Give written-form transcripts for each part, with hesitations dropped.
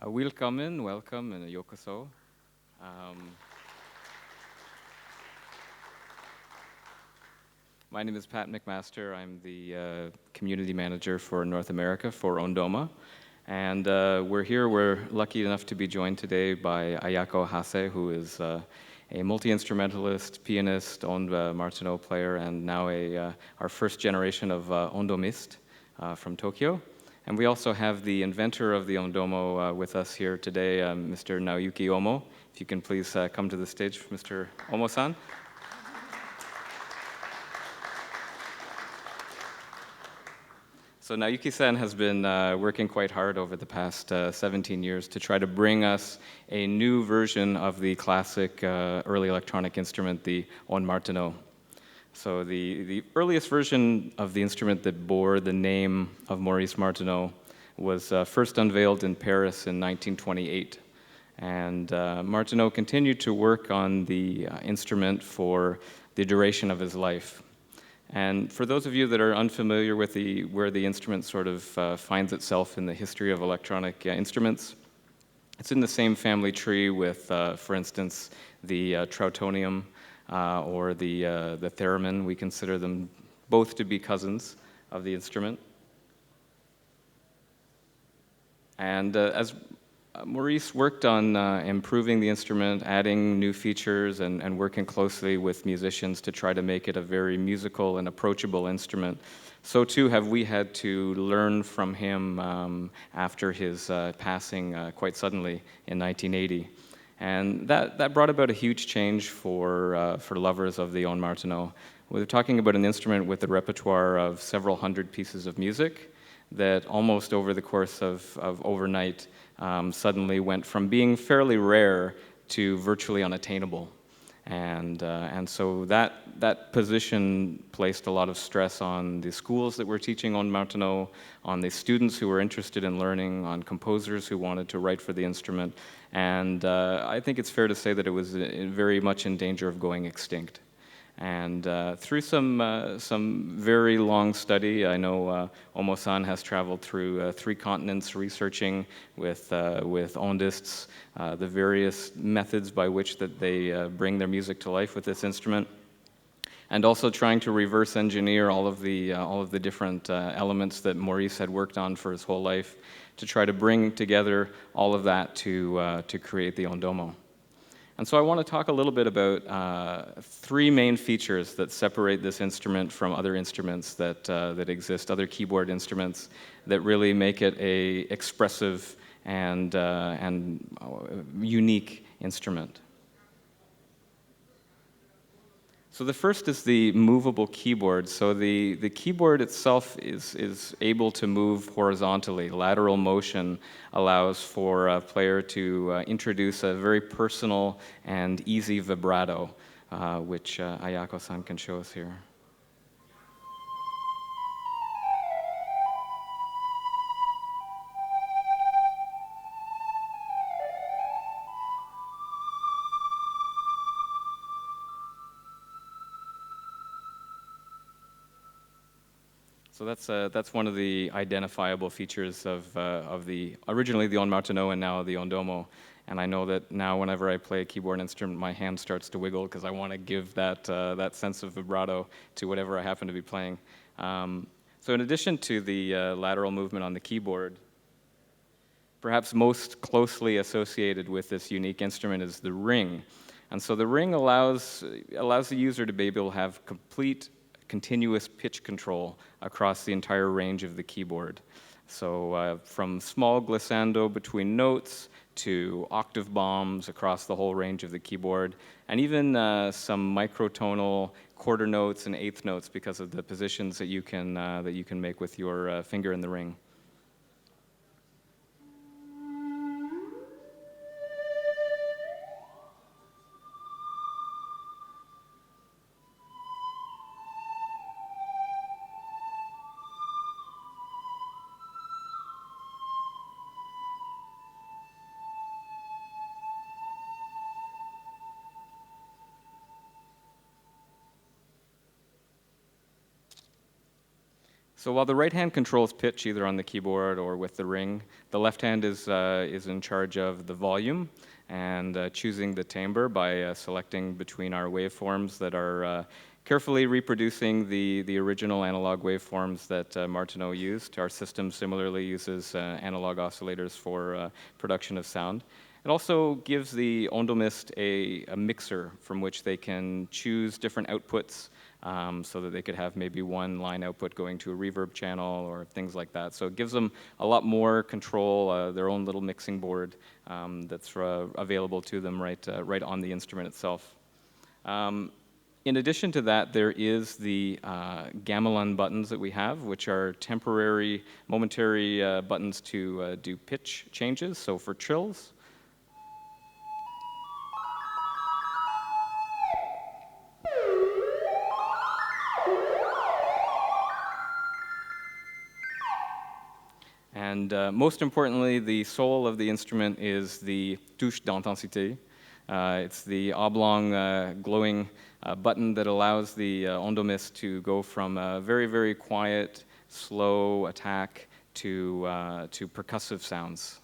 Welcome and yokoso. My name is Pat McMaster. I'm the community manager for North America for Ondomo. And we're lucky enough to be joined today by Ayako Hase, who is a multi-instrumentalist, pianist, martenot player, and now our first generation of ondomist from Tokyo. And we also have the inventor of the Ondomo with us here today, Mr. Naoyuki Omo. If you can please come to the stage, Mr. Omo-san. So Naoyuki-san has been working quite hard over the past 17 years to try to bring us a new version of the classic early electronic instrument, the martenot. So the earliest version of the instrument that bore the name of Maurice Martenot was first unveiled in Paris in 1928. And Martenot continued to work on the instrument for the duration of his life. And for those of you that are unfamiliar with where the instrument sort of finds itself in the history of electronic instruments, it's in the same family tree with, for instance, the trautonium, or the theremin. We consider them both to be cousins of the instrument. And as Maurice worked on improving the instrument, adding new features, and working closely with musicians to try to make it a very musical and approachable instrument, so too have we had to learn from him after his passing quite suddenly in 1980. And that brought about a huge change for lovers of the martenot. We're talking about an instrument with a repertoire of several hundred pieces of music that almost over the course of overnight suddenly went from being fairly rare to virtually unattainable. And so that position placed a lot of stress on the schools that were teaching martenot, on the students who were interested in learning, on composers who wanted to write for the instrument. And I think it's fair to say that it was very much in danger of going extinct. And through some very long study, I know Omo-san has traveled through 3 continents researching with ondists the various methods by which that they bring their music to life with this instrument, and also trying to reverse engineer all of the different elements that Maurice had worked on for his whole life to try to bring together all of that to create the Ondomo. And so I want to talk a little bit about 3 main features that separate this instrument from other instruments that exist, other keyboard instruments that really make it a expressive and unique instrument. So the first is the movable keyboard. So the keyboard itself is able to move horizontally. Lateral motion allows for a player to introduce a very personal and easy vibrato, which Ayako-san can show us here. So that's one of the identifiable features of originally the martenot and now the Ondomo. And I know that now whenever I play a keyboard instrument, my hand starts to wiggle because I want to give that sense of vibrato to whatever I happen to be playing. So in addition to the lateral movement on the keyboard, perhaps most closely associated with this unique instrument is the ring. And so the ring allows the user to be able to have complete continuous pitch control across the entire range of the keyboard. So from small glissando between notes to octave bombs across the whole range of the keyboard, and even some microtonal quarter notes and eighth notes because of the positions that you can make with your finger in the ring. So while the right hand controls pitch either on the keyboard or with the ring, the left hand is in charge of the volume and choosing the timbre by selecting between our waveforms that are carefully reproducing the original analog waveforms that Martenot used. Our system similarly uses analog oscillators for production of sound. It also gives the ondomist a mixer from which they can choose different outputs so that they could have maybe one line output going to a reverb channel or things like that. So it gives them a lot more control, their own little mixing board that's available to them right on the instrument itself. In addition to that, there is the gamelan buttons that we have, which are temporary, momentary buttons to do pitch changes, so for trills. And most importantly, the soul of the instrument is the touche d'intensité. It's the oblong glowing button that allows the ondomist to go from a very, very quiet, slow attack to percussive sounds.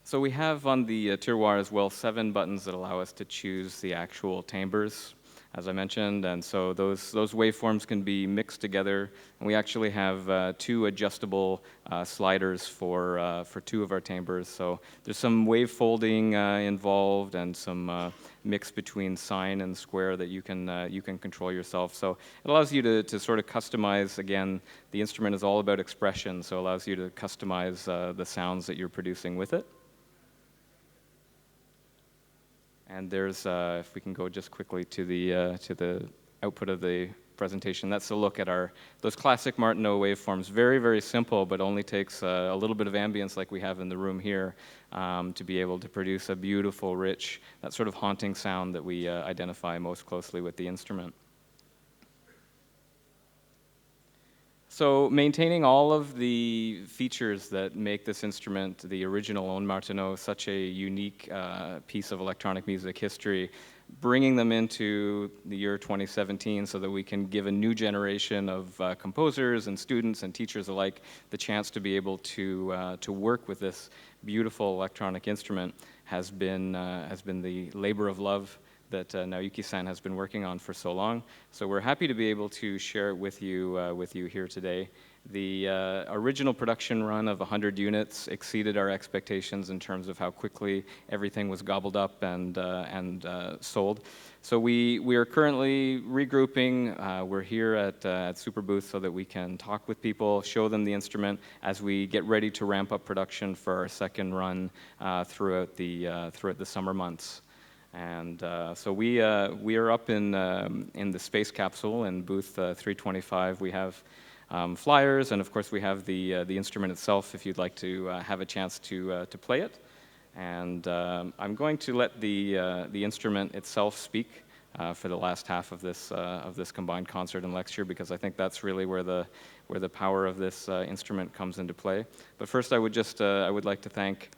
So we have on the tiroir as well 7 buttons that allow us to choose the actual timbres, as I mentioned, and so those waveforms can be mixed together. And we actually have 2 adjustable sliders for 2 of our timbres. So there's some wave folding involved and some mix between sine and square that you can control yourself. So it allows you to sort of customize. Again, the instrument is all about expression, so it allows you to customize the sounds that you're producing with it. And there's, if we can go just quickly to the output of the presentation, that's a look at those classic Martenot waveforms. Very, very simple, but only takes a little bit of ambience like we have in the room here to be able to produce a beautiful, rich, that sort of haunting sound that we identify most closely with the instrument. So maintaining all of the features that make this instrument, the original Martenot, such a unique piece of electronic music history, bringing them into the year 2017 so that we can give a new generation of composers and students and teachers alike the chance to be able to work with this beautiful electronic instrument has been the labor of love that Naoki-san has been working on for so long. So we're happy to be able to share it with you here today. The original production run of 100 units exceeded our expectations in terms of how quickly everything was gobbled up and sold. So we are currently regrouping. We're here at Superbooth so that we can talk with people, show them the instrument as we get ready to ramp up production for our second run throughout the summer months. And so we are up in the space capsule in booth 325. We have flyers, and of course we have the instrument itself if you'd like to have a chance to play it. And I'm going to let the instrument itself speak for the last half of this combined concert and lecture, because I think that's really where the power of this instrument comes into play. But first, I would like to thank,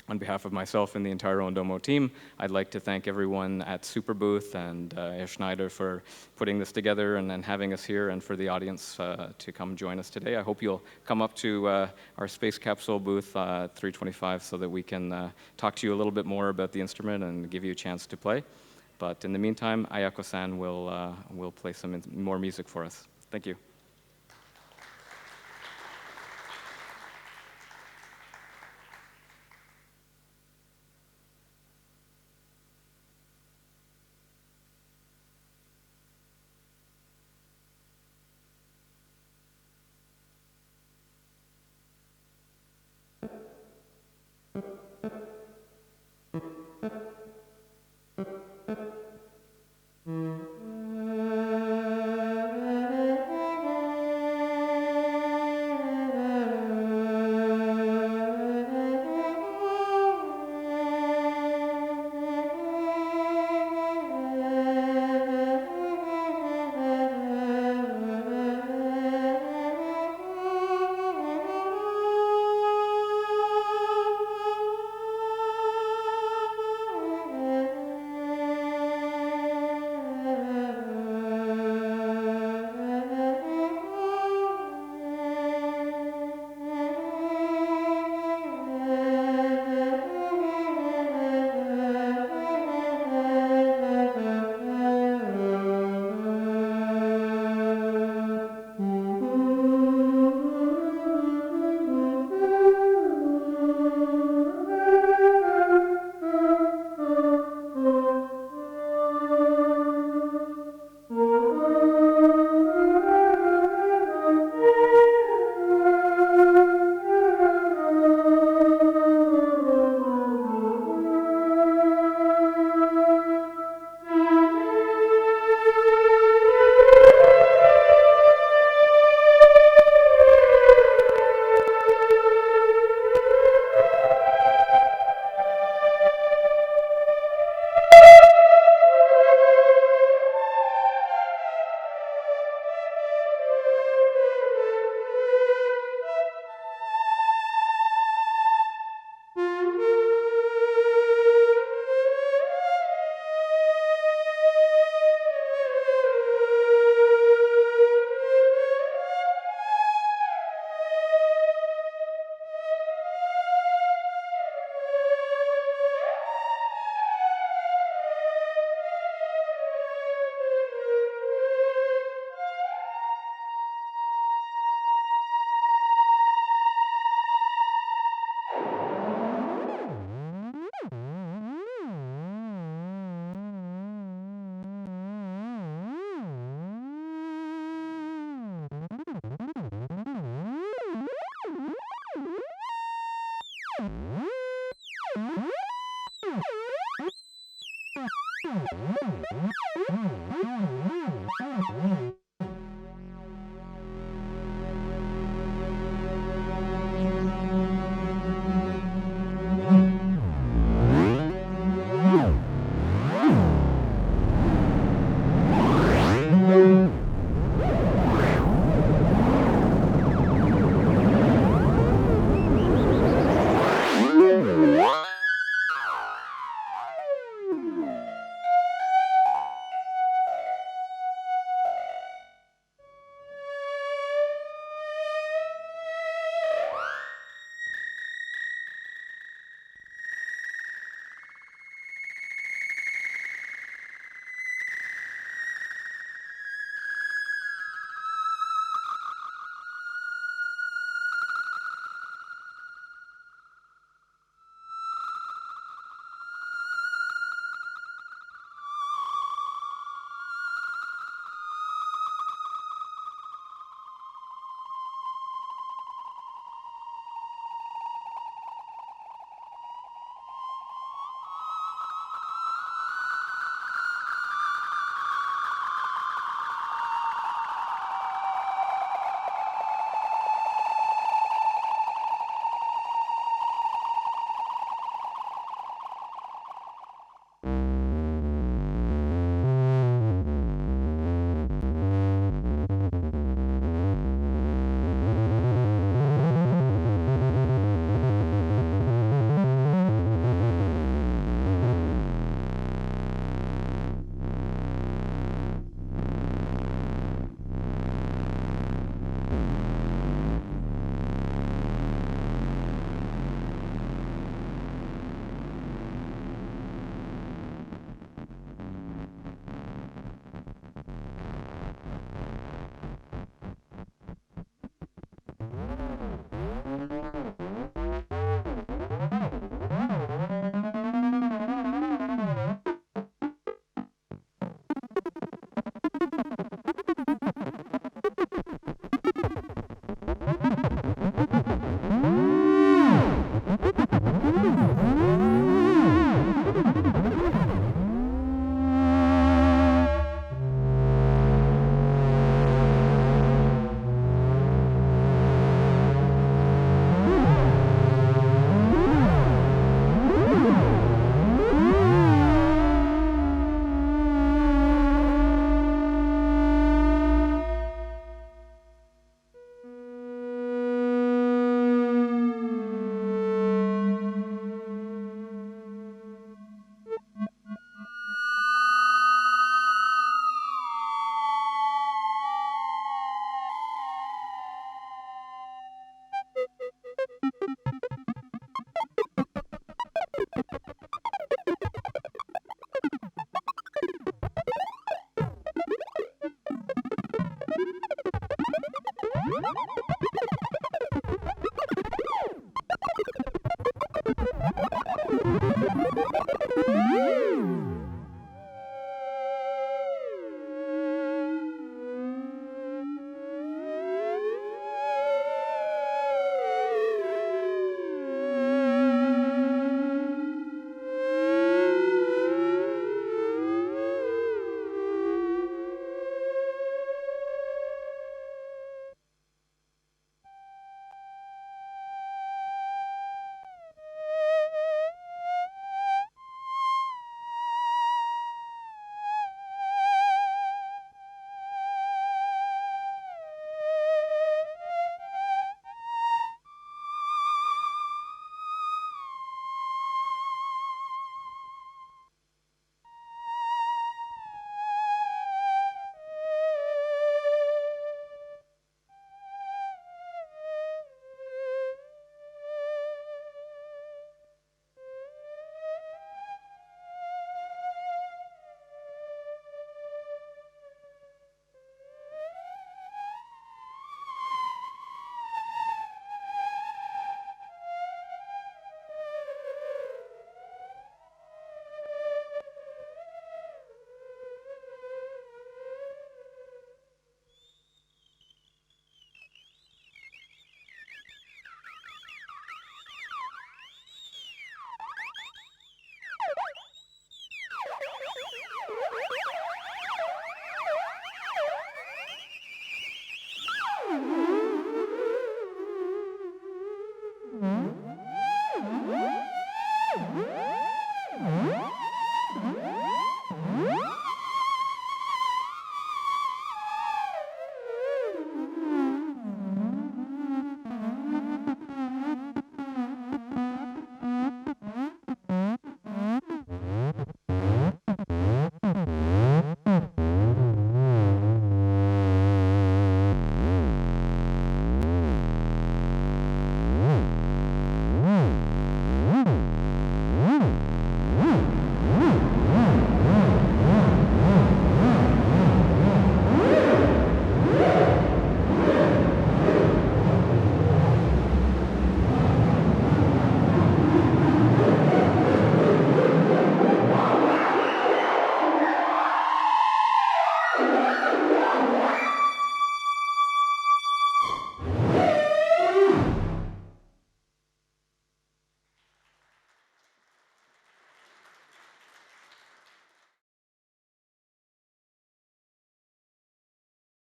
on behalf of myself and the entire Ondomo team, I'd like to thank everyone at Superbooth and Herr Schneider for putting this together and having us here, and for the audience to come join us today. I hope you'll come up to our space capsule booth 325 so that we can talk to you a little bit more about the instrument and give you a chance to play. But in the meantime, Ayako-san will play some more music for us. Thank you.